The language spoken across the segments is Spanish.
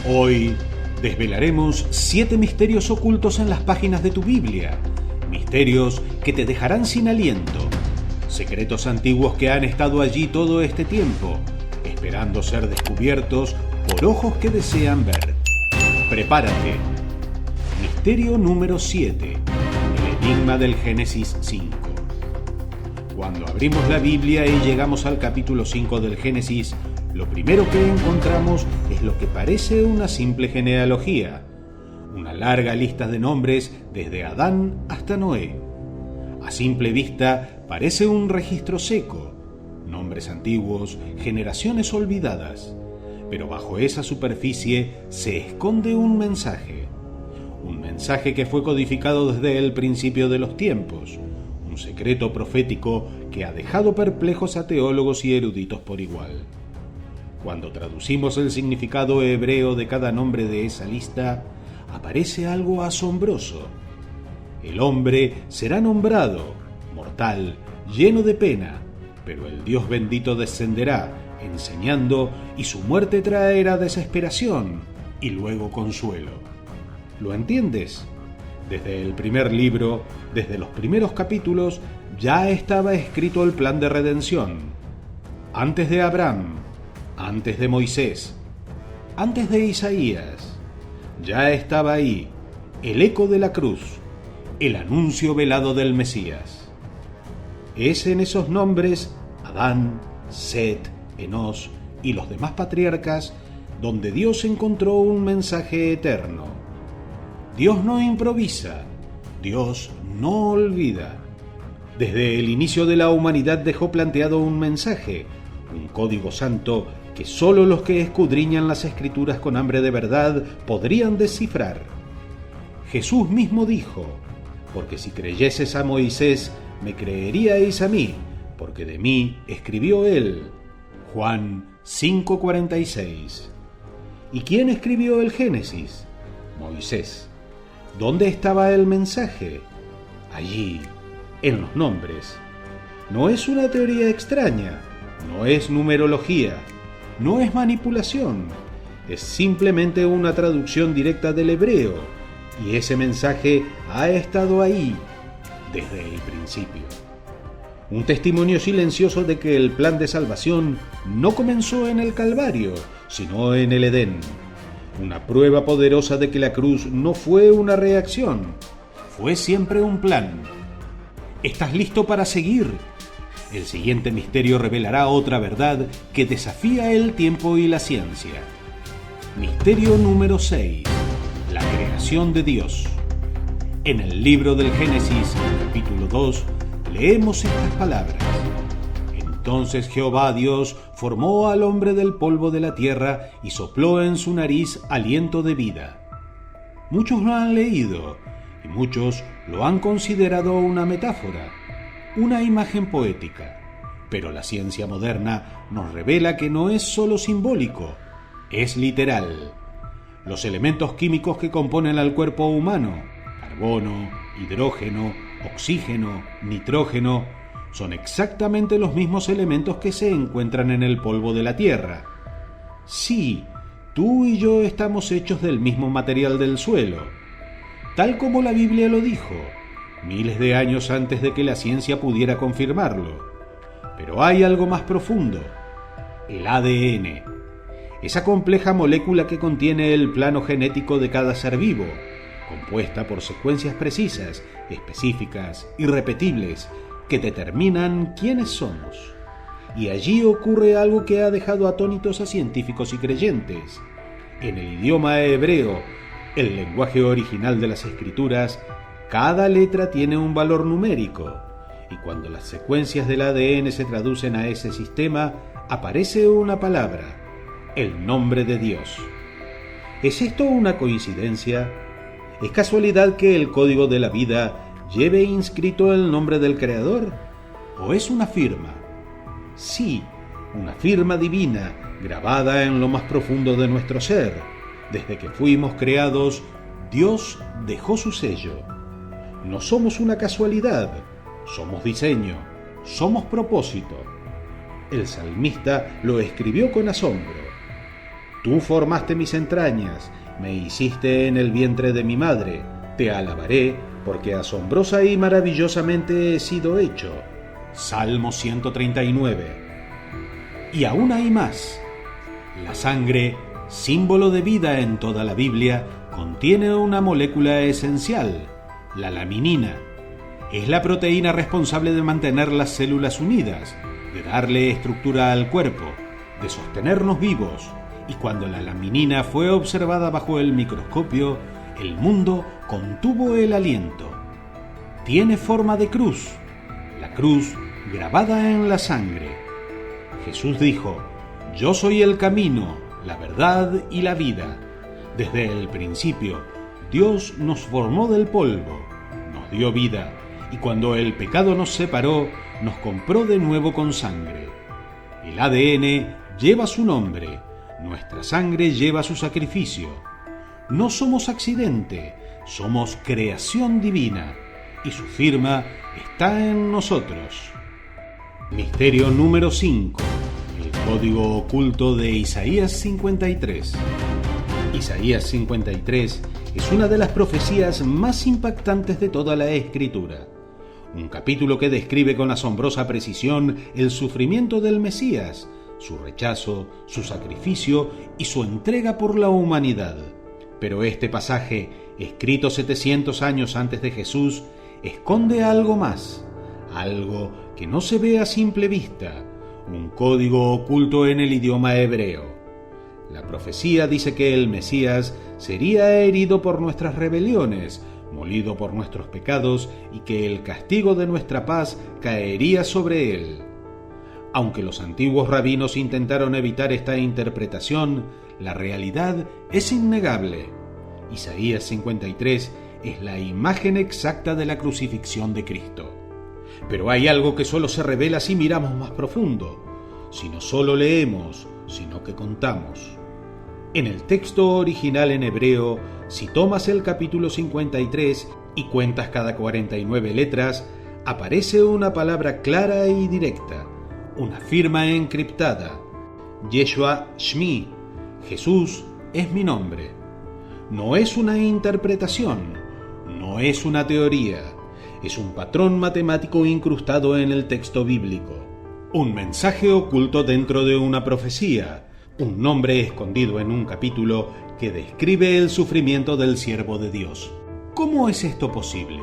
Hoy desvelaremos 7 misterios ocultos en las páginas de tu Biblia, misterios que te dejarán sin aliento, secretos antiguos que han estado allí todo este tiempo, esperando ser descubiertos por ojos que desean ver. Prepárate. Misterio número 7. El enigma del Génesis 5. Cuando abrimos la Biblia y llegamos al capítulo 5 del Génesis, lo primero que encontramos es lo que parece una simple genealogía, una larga lista de nombres desde Adán hasta Noé. A simple vista parece un registro seco, nombres antiguos, generaciones olvidadas, pero bajo esa superficie se esconde un mensaje que fue codificado desde el principio de los tiempos, un secreto profético que ha dejado perplejos a teólogos y eruditos por igual. Cuando traducimos el significado hebreo de cada nombre de esa lista, aparece algo asombroso. El hombre será nombrado, mortal, lleno de pena, pero el Dios bendito descenderá, enseñando, y su muerte traerá desesperación y luego consuelo. ¿Lo entiendes? Desde el primer libro, desde los primeros capítulos, ya estaba escrito el plan de redención. Antes de Abraham, antes de Moisés, antes de Isaías, ya estaba ahí el eco de la cruz, el anuncio velado del Mesías. Es en esos nombres, Adán, Set, Enós y los demás patriarcas, donde Dios encontró un mensaje eterno. Dios no improvisa, Dios no olvida. Desde el inicio de la humanidad dejó planteado un mensaje, un código santo que solo los que escudriñan las Escrituras con hambre de verdad podrían descifrar. Jesús mismo dijo: porque si creyeses a Moisés, me creeríais a mí, porque de mí escribió él. Juan 5:46. ¿Y quién escribió el Génesis? Moisés. ¿Dónde estaba el mensaje? Allí, en los nombres. No es una teoría extraña, no es numerología, no es manipulación, es simplemente una traducción directa del hebreo, y ese mensaje ha estado ahí desde el principio. Un testimonio silencioso de que el plan de salvación no comenzó en el Calvario, sino en el Edén. Una prueba poderosa de que la cruz no fue una reacción, fue siempre un plan. ¿Estás listo para seguir? El siguiente misterio revelará otra verdad que desafía el tiempo y la ciencia. Misterio número 6. La creación de Dios. En el libro del Génesis, capítulo 2, leemos estas palabras. Entonces Jehová Dios formó al hombre del polvo de la tierra y sopló en su nariz aliento de vida. Muchos lo han leído y muchos lo han considerado una metáfora, una imagen poética, pero la ciencia moderna nos revela que no es solo simbólico, es literal. Los elementos químicos que componen al cuerpo humano, carbono, hidrógeno, oxígeno, nitrógeno, son exactamente los mismos elementos que se encuentran en el polvo de la tierra. Sí, tú y yo estamos hechos del mismo material del suelo, tal como la Biblia lo dijo, miles de años antes de que la ciencia pudiera confirmarlo. Pero hay algo más profundo, el ADN, esa compleja molécula que contiene el plano genético de cada ser vivo, compuesta por secuencias precisas, específicas, irrepetibles, que determinan quiénes somos. Y allí ocurre algo que ha dejado atónitos a científicos y creyentes. En el idioma hebreo, el lenguaje original de las Escrituras, cada letra tiene un valor numérico, y cuando las secuencias del ADN se traducen a ese sistema, aparece una palabra, el nombre de Dios. ¿Es esto una coincidencia? ¿Es casualidad que el código de la vida lleve inscrito el nombre del Creador? ¿O es una firma? Sí, una firma divina, grabada en lo más profundo de nuestro ser. Desde que fuimos creados, Dios dejó su sello. No somos una casualidad, somos diseño, somos propósito. El salmista lo escribió con asombro. Tú formaste mis entrañas, me hiciste en el vientre de mi madre. Te alabaré, porque asombrosa y maravillosamente he sido hecho. Salmo 139. Y aún hay más. La sangre, símbolo de vida en toda la Biblia, contiene una molécula esencial, la laminina. Es la proteína responsable de mantener las células unidas, de darle estructura al cuerpo, de sostenernos vivos. Y cuando la laminina fue observada bajo el microscopio, el mundo contuvo el aliento. Tiene forma de cruz, la cruz grabada en la sangre. Jesús dijo: Yo soy el camino, la verdad y la vida. Desde el principio, Dios nos formó del polvo, nos dio vida, y cuando el pecado nos separó, nos compró de nuevo con sangre. El ADN lleva su nombre, nuestra sangre lleva su sacrificio. No somos accidente, somos creación divina, y su firma está en nosotros. Misterio número 5. El código oculto de Isaías 53. Isaías 53 es una de las profecías más impactantes de toda la Escritura. Un capítulo que describe con asombrosa precisión el sufrimiento del Mesías, su rechazo, su sacrificio y su entrega por la humanidad. Pero este pasaje, escrito 700 años antes de Jesús, esconde algo más, algo que no se ve a simple vista, un código oculto en el idioma hebreo. La profecía dice que el Mesías sería herido por nuestras rebeliones, molido por nuestros pecados, y que el castigo de nuestra paz caería sobre él. Aunque los antiguos rabinos intentaron evitar esta interpretación, la realidad es innegable. Isaías 53 es la imagen exacta de la crucifixión de Cristo. Pero hay algo que solo se revela si miramos más profundo, si no solo leemos, sino que contamos. En el texto original en hebreo, si tomas el capítulo 53 y cuentas cada 49 letras, aparece una palabra clara y directa, una firma encriptada: Yeshua Shmi, Jesús es mi nombre. No es una interpretación, no es una teoría, es un patrón matemático incrustado en el texto bíblico, un mensaje oculto dentro de una profecía, un nombre escondido en un capítulo que describe el sufrimiento del siervo de Dios. ¿Cómo es esto posible?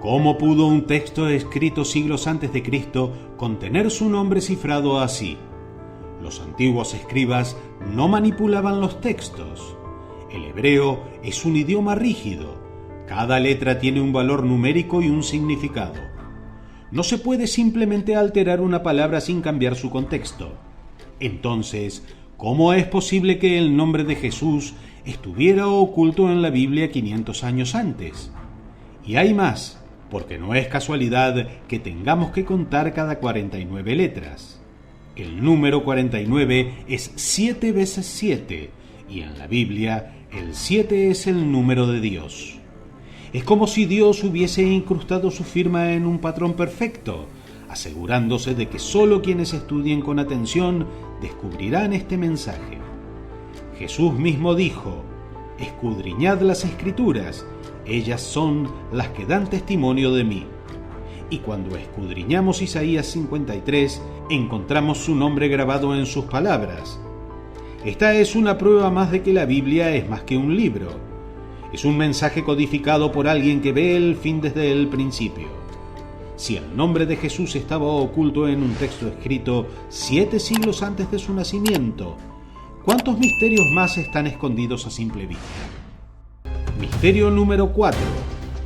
¿Cómo pudo un texto escrito siglos antes de Cristo contener su nombre cifrado así? Los antiguos escribas no manipulaban los textos. El hebreo es un idioma rígido. Cada letra tiene un valor numérico y un significado. No se puede simplemente alterar una palabra sin cambiar su contexto. Entonces, ¿cómo es posible que el nombre de Jesús estuviera oculto en la Biblia 500 años antes? Y hay más, porque no es casualidad que tengamos que contar cada 49 letras. El número 49 es 7 veces 7, y en la Biblia el 7 es el número de Dios. Es como si Dios hubiese incrustado su firma en un patrón perfecto, asegurándose de que solo quienes estudien con atención descubrirán este mensaje. Jesús mismo dijo: escudriñad las Escrituras, ellas son las que dan testimonio de mí. Y cuando escudriñamos Isaías 53, encontramos su nombre grabado en sus palabras. Esta es una prueba más de que la Biblia es más que un libro. Es un mensaje codificado por alguien que ve el fin desde el principio. Si el nombre de Jesús estaba oculto en un texto escrito 7 siglos antes de su nacimiento, ¿cuántos misterios más están escondidos a simple vista? Misterio número 4.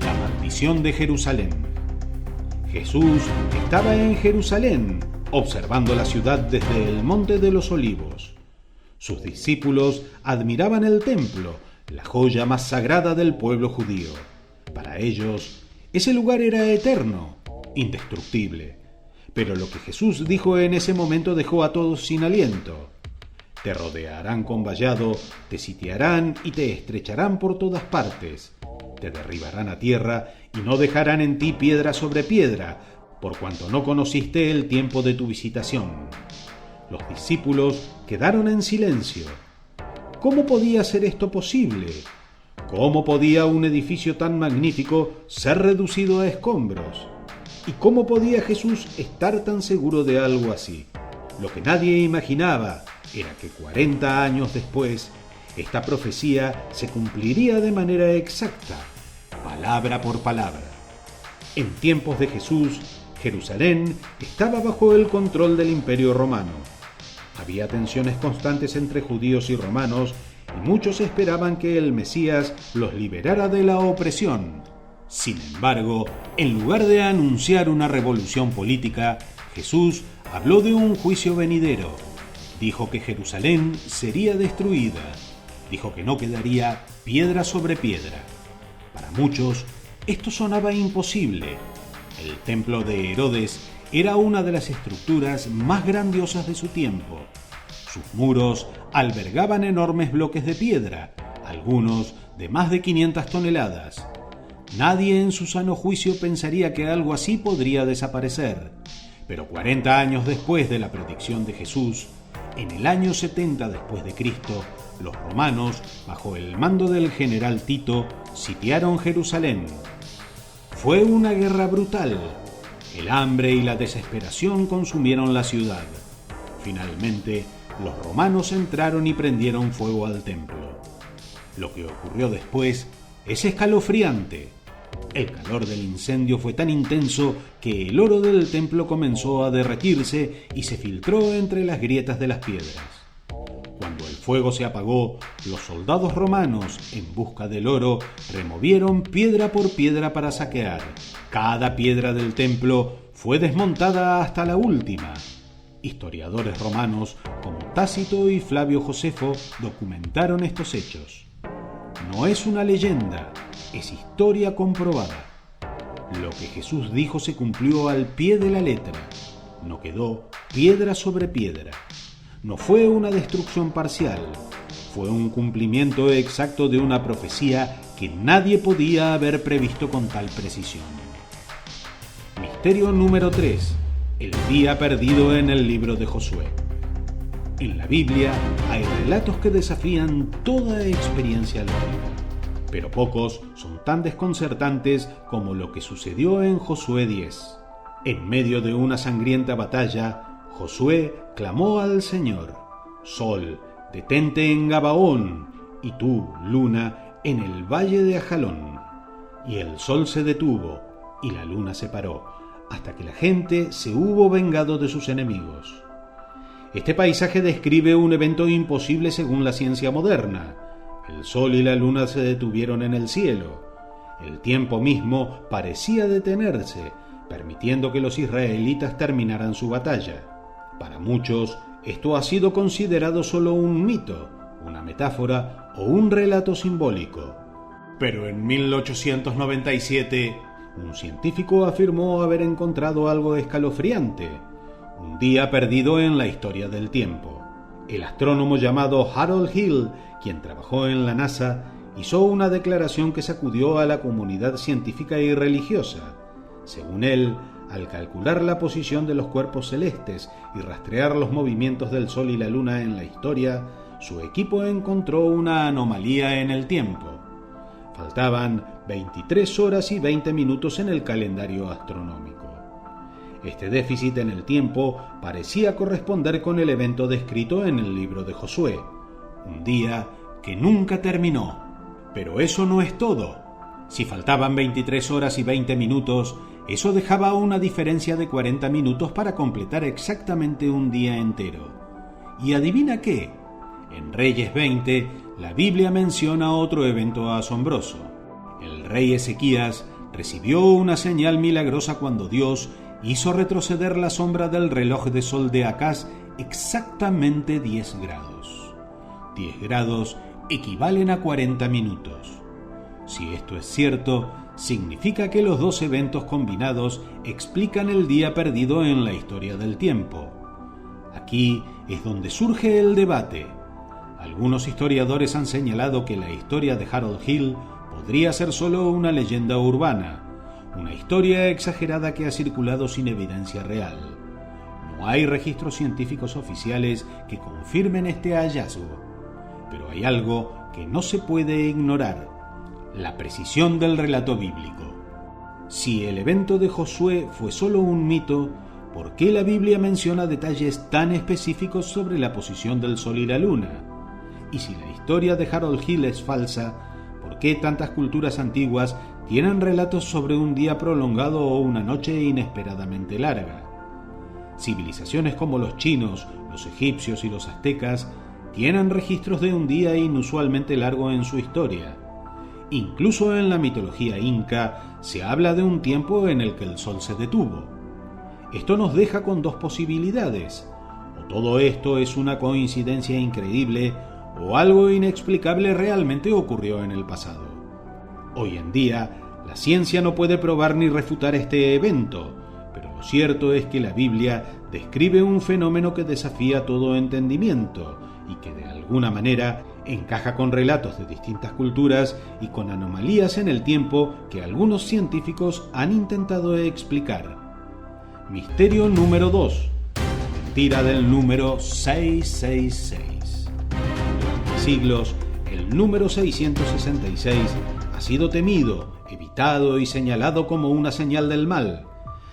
La maldición de Jerusalén. Jesús estaba en Jerusalén, observando la ciudad desde el Monte de los Olivos. Sus discípulos admiraban el templo, la joya más sagrada del pueblo judío. Para ellos, ese lugar era eterno, indestructible. Pero lo que Jesús dijo en ese momento dejó a todos sin aliento. Te rodearán con vallado, te sitiarán y te estrecharán por todas partes. Te derribarán a tierra y no dejarán en ti piedra sobre piedra, por cuanto no conociste el tiempo de tu visitación. Los discípulos quedaron en silencio. ¿cómo podía ser esto posible? ¿Cómo podía un edificio tan magnífico ser reducido a escombros? ¿Y cómo podía Jesús estar tan seguro de algo así? Lo que nadie imaginaba era que 40 años después, esta profecía se cumpliría de manera exacta, palabra por palabra. En tiempos de Jesús, Jerusalén estaba bajo el control del Imperio Romano. Había tensiones constantes entre judíos y romanos, y muchos esperaban que el Mesías los liberara de la opresión. Sin embargo, en lugar de anunciar una revolución política, Jesús habló de un juicio venidero. Dijo que Jerusalén sería destruida. Dijo que no quedaría piedra sobre piedra. Para muchos, esto sonaba imposible. El templo de Herodes era una de las estructuras más grandiosas de su tiempo. Sus muros albergaban enormes bloques de piedra, algunos de más de 500 toneladas. Nadie en su sano juicio pensaría que algo así podría desaparecer. Pero 40 años después de la predicción de Jesús, en el año 70 después de Cristo, los romanos, bajo el mando del general Tito, sitiaron Jerusalén. Fue una guerra brutal. El hambre y la desesperación consumieron la ciudad. Finalmente, los romanos entraron y prendieron fuego al templo. Lo que ocurrió después es escalofriante. El calor del incendio fue tan intenso que el oro del templo comenzó a derretirse y se filtró entre las grietas de las piedras. Cuando el fuego se apagó, los soldados romanos, en busca del oro, removieron piedra por piedra para saquear. Cada piedra del templo fue desmontada hasta la última. Historiadores romanos como Tácito y Flavio Josefo documentaron estos hechos. No es una leyenda, es historia comprobada. Lo que Jesús dijo se cumplió al pie de la letra. No quedó piedra sobre piedra. No fue una destrucción parcial. Fue un cumplimiento exacto de una profecía que nadie podía haber previsto con tal precisión. Misterio número 3. El día perdido en el libro de Josué. En la Biblia hay relatos que desafían toda experiencia lógica, pero pocos son tan desconcertantes como lo que sucedió en Josué 10. En medio de una sangrienta batalla, Josué clamó al Señor: Sol, detente en Gabaón, y tú, luna, en el valle de Ajalón. Y el sol se detuvo, y la luna se paró, hasta que la gente se hubo vengado de sus enemigos. Este paisaje describe un evento imposible según la ciencia moderna. El sol y la luna se detuvieron en el cielo. El tiempo mismo parecía detenerse, permitiendo que los israelitas terminaran su batalla. Para muchos, esto ha sido considerado solo un mito, una metáfora o un relato simbólico. Pero en 1897, un científico afirmó haber encontrado algo escalofriante: un día perdido en la historia del tiempo. El astrónomo llamado Harold Hill, quien trabajó en la NASA, hizo una declaración que sacudió a la comunidad científica y religiosa. Según él, al calcular la posición de los cuerpos celestes y rastrear los movimientos del Sol y la Luna en la historia, su equipo encontró una anomalía en el tiempo. Faltaban 23 horas y 20 minutos en el calendario astronómico. Este déficit en el tiempo parecía corresponder con el evento descrito en el libro de Josué, un día que nunca terminó. Pero eso no es todo. Si faltaban 23 horas y 20 minutos, eso dejaba una diferencia de 40 minutos para completar exactamente un día entero. ¿Y adivina qué? En Reyes 20, la Biblia menciona otro evento asombroso. El rey Ezequías recibió una señal milagrosa cuando Dios hizo retroceder la sombra del reloj de sol de Acaz exactamente 10 grados. 10 grados equivalen a 40 minutos. Si esto es cierto, significa que los dos eventos combinados explican el día perdido en la historia del tiempo. Aquí es donde surge el debate. Algunos historiadores han señalado que la historia de Harold Hill podría ser solo una leyenda urbana, una historia exagerada que ha circulado sin evidencia real. No hay registros científicos oficiales que confirmen este hallazgo. pero hay algo que no se puede ignorar: la precisión del relato bíblico. Si el evento de Josué fue solo un mito, ¿por qué la Biblia menciona detalles tan específicos sobre la posición del Sol y la Luna? Y si la historia de Harold Hill es falsa, ¿por qué tantas culturas antiguas tienen relatos sobre un día prolongado o una noche inesperadamente larga? Civilizaciones como los chinos, los egipcios y los aztecas tienen registros de un día inusualmente largo en su historia. Incluso en la mitología inca se habla de un tiempo en el que el sol se detuvo. Esto nos deja con dos posibilidades: o todo esto es una coincidencia increíble, o algo inexplicable realmente ocurrió en el pasado. Hoy en día, la ciencia no puede probar ni refutar este evento, pero lo cierto es que la Biblia describe un fenómeno que desafía todo entendimiento y que de alguna manera encaja con relatos de distintas culturas y con anomalías en el tiempo que algunos científicos han intentado explicar. Misterio número 2. La mentira del número 666. Durante siglos, el número 666 ha sido temido, evitado y señalado como una señal del mal.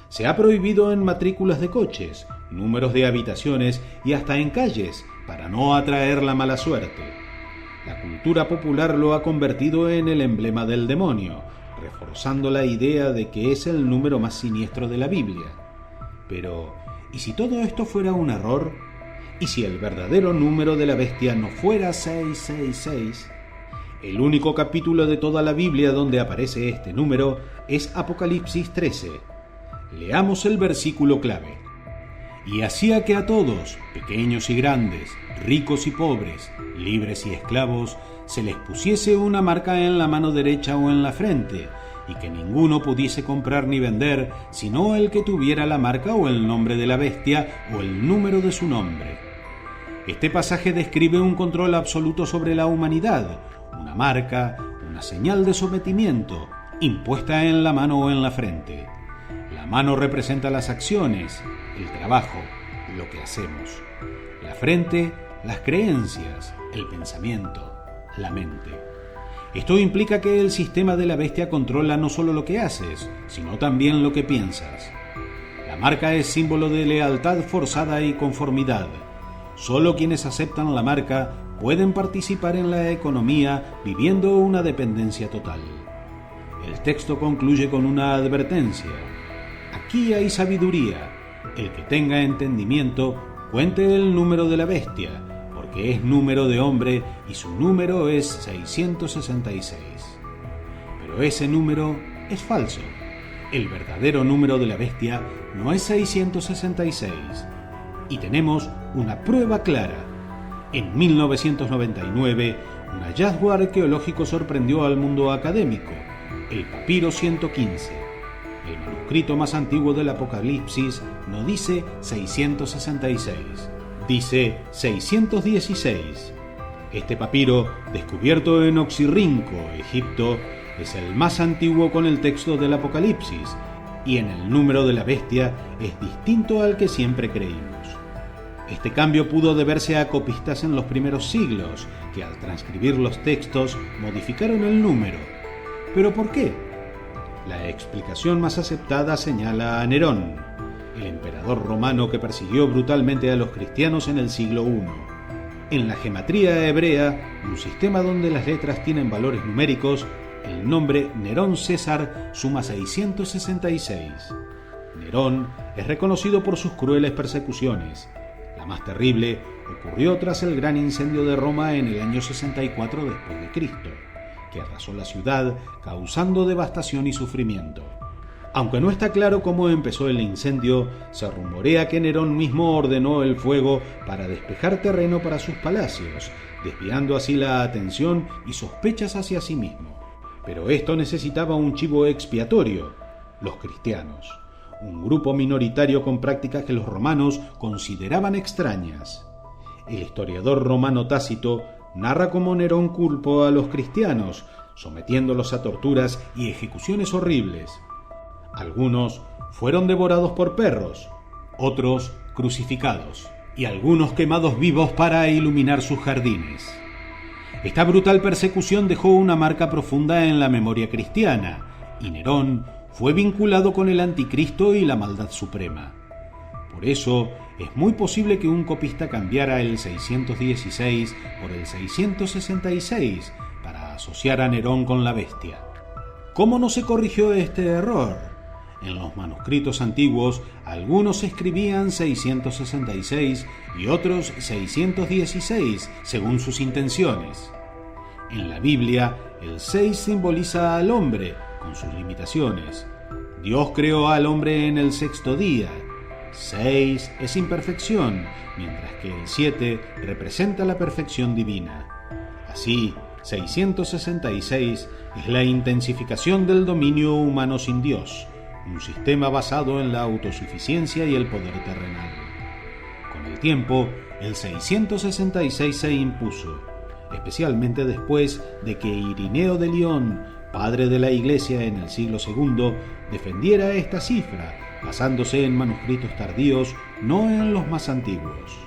Se ha prohibido en matrículas de coches, números de habitaciones y hasta en calles para no atraer la mala suerte. La cultura popular lo ha convertido en el emblema del demonio, reforzando la idea de que es el número más siniestro de la Biblia. Pero, ¿y si todo esto fuera un error? ¿Y si el verdadero número de la bestia no fuera 666? El único capítulo de toda la Biblia donde aparece este número es Apocalipsis 13. Leamos el versículo clave. Y hacía que a todos, pequeños y grandes, ricos y pobres, libres y esclavos, se les pusiese una marca en la mano derecha o en la frente, y que ninguno pudiese comprar ni vender, sino el que tuviera la marca o el nombre de la bestia o el número de su nombre. Este pasaje describe un control absoluto sobre la humanidad, una marca, una señal de sometimiento, impuesta en la mano o en la frente. La mano representa las acciones, el trabajo, lo que hacemos. La frente, las creencias, el pensamiento, la mente. Esto implica que el sistema de la bestia controla no solo lo que haces, sino también lo que piensas. La marca es símbolo de lealtad forzada y conformidad. Solo quienes aceptan la marca pueden participar en la economía viviendo una dependencia total. El texto concluye con una advertencia. Aquí hay sabiduría. El que tenga entendimiento, cuente el número de la bestia, porque es número de hombre y su número es 666. Pero ese número es falso. El verdadero número de la bestia no es 666. Y tenemos una prueba clara. En 1999, un hallazgo arqueológico sorprendió al mundo académico, el papiro 115. El manuscrito más antiguo del Apocalipsis no dice 666, dice 616. Este papiro, descubierto en Oxirrinco, Egipto, es el más antiguo con el texto del Apocalipsis, y en el número de la bestia es distinto al que siempre creímos. Este cambio pudo deberse a copistas en los primeros siglos, que al transcribir los textos modificaron el número. ¿Pero por qué? La explicación más aceptada señala a Nerón, el emperador romano que persiguió brutalmente a los cristianos en el siglo I. En la gematría hebrea, un sistema donde las letras tienen valores numéricos, el nombre Nerón César suma 666. Nerón es reconocido por sus crueles persecuciones. La más terrible ocurrió tras el gran incendio de Roma en el año 64 después de Cristo, que arrasó la ciudad, causando devastación y sufrimiento. Aunque no está claro cómo empezó el incendio, se rumorea que Nerón mismo ordenó el fuego para despejar terreno para sus palacios, desviando así la atención y sospechas hacia sí mismo. Pero esto necesitaba un chivo expiatorio: los cristianos, un grupo minoritario con prácticas que los romanos consideraban extrañas. El historiador romano Tácito narra cómo Nerón culpó a los cristianos, sometiéndolos a torturas y ejecuciones horribles. Algunos fueron devorados por perros, otros crucificados, y algunos quemados vivos para iluminar sus jardines. Esta brutal persecución dejó una marca profunda en la memoria cristiana, y Nerón fue vinculado con el anticristo y la maldad suprema. Por eso, es muy posible que un copista cambiara el 616 por el 666 para asociar a Nerón con la bestia. ¿Cómo no se corrigió este error? En los manuscritos antiguos, algunos escribían 666 y otros 616, según sus intenciones. En la Biblia, el 6 simboliza al hombre, con sus limitaciones. Dios creó al hombre en el sexto día. 6 es imperfección, mientras que el 7 representa la perfección divina. Así, 666 es la intensificación del dominio humano sin Dios, un sistema basado en la autosuficiencia y el poder terrenal. Con el tiempo, el 666 se impuso, especialmente después de que Irineo de Lyon, padre de la Iglesia en el siglo II, defendiera esta cifra, basándose en manuscritos tardíos, no en los más antiguos.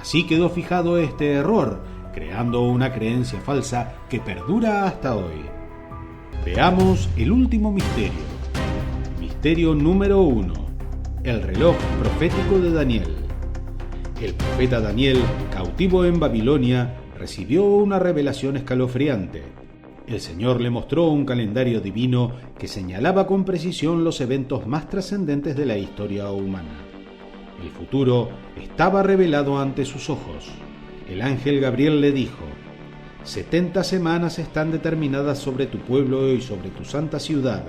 Así quedó fijado este error, creando una creencia falsa que perdura hasta hoy. Veamos el último misterio. Misterio número 1. El reloj profético de Daniel. El profeta Daniel, cautivo en Babilonia, recibió una revelación escalofriante. El Señor le mostró un calendario divino que señalaba con precisión los eventos más trascendentes de la historia humana. El futuro estaba revelado ante sus ojos. El ángel Gabriel le dijo: 70 semanas están determinadas sobre tu pueblo y sobre tu santa ciudad,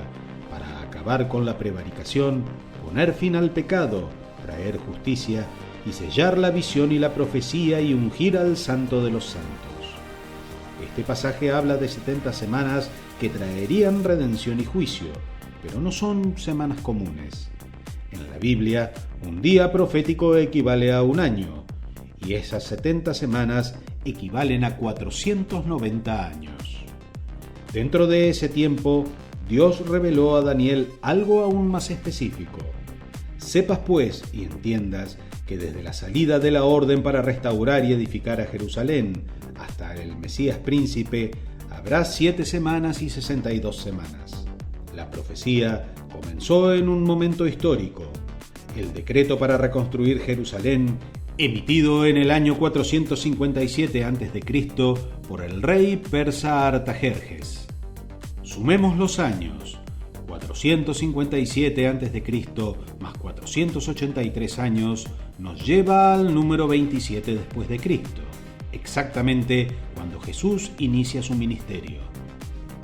para acabar con la prevaricación, poner fin al pecado, traer justicia y sellar la visión y la profecía y ungir al santo de los santos. Este pasaje habla de 70 semanas que traerían redención y juicio, pero no son semanas comunes. En la Biblia, un día profético equivale a un año, y esas 70 semanas equivalen a 490 años. Dentro de ese tiempo, Dios reveló a Daniel algo aún más específico. Sepas pues y entiendas que desde la salida de la orden para restaurar y edificar a Jerusalén hasta el Mesías príncipe habrá 7 semanas y 62 semanas. La profecía comenzó en un momento histórico. El decreto para reconstruir Jerusalén, emitido en el año 457 a.C. por el rey persa Artajerjes. Sumemos los años: 457 a.C. más 483 años nos lleva al número 27 después de Cristo, exactamente cuando Jesús inicia su ministerio.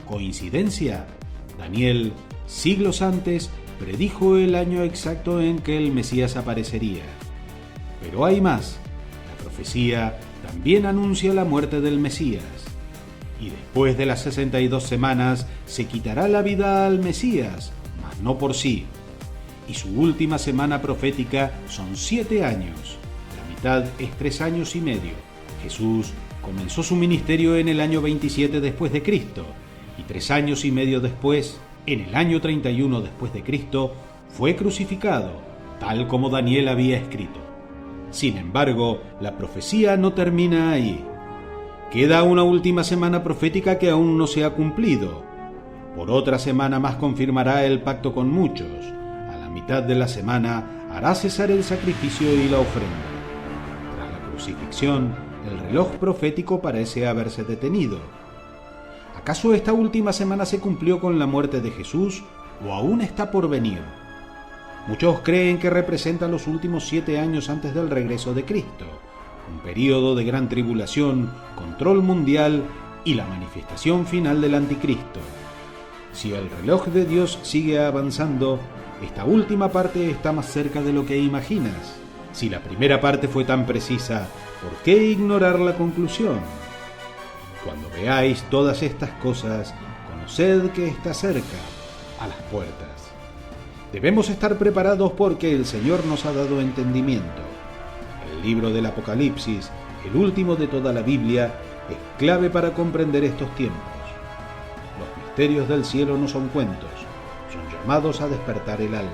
¿Coincidencia? Daniel, siglos antes, predijo el año exacto en que el Mesías aparecería. Pero hay más. La profecía también anuncia la muerte del Mesías. Y después de las 62 semanas se quitará la vida al Mesías, mas no por sí. Y su última semana profética son 7 años. La mitad es 3 años y medio. Jesús comenzó su ministerio en el año 27 después de Cristo, y 3 años y medio después, en el año 31 después de Cristo, fue crucificado, tal como Daniel había escrito. Sin embargo, la profecía no termina ahí. Queda una última semana profética que aún no se ha cumplido. Por otra semana más confirmará el pacto con muchos. A la mitad de la semana hará cesar el sacrificio y la ofrenda. Tras la crucifixión, el reloj profético parece haberse detenido. ¿Acaso esta última semana se cumplió con la muerte de Jesús o aún está por venir? Muchos creen que representa los últimos 7 años antes del regreso de Cristo, un período de gran tribulación, control mundial y la manifestación final del anticristo. Si el reloj de Dios sigue avanzando, esta última parte está más cerca de lo que imaginas. Si la primera parte fue tan precisa, ¿por qué ignorar la conclusión? Cuando veáis todas estas cosas, conoced que está cerca, a las puertas. Debemos estar preparados porque el Señor nos ha dado entendimiento. El libro del Apocalipsis, el último de toda la Biblia, es clave para comprender estos tiempos. Los misterios del cielo no son cuentos, son llamados a despertar el alma.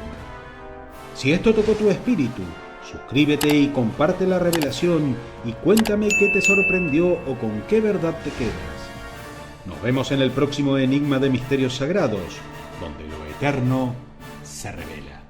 Si esto tocó tu espíritu, Suscríbete y comparte la revelación y cuéntame qué te sorprendió o con qué verdad te quedas. Nos vemos en el próximo Enigma de Misterios Sagrados, donde lo eterno se revela.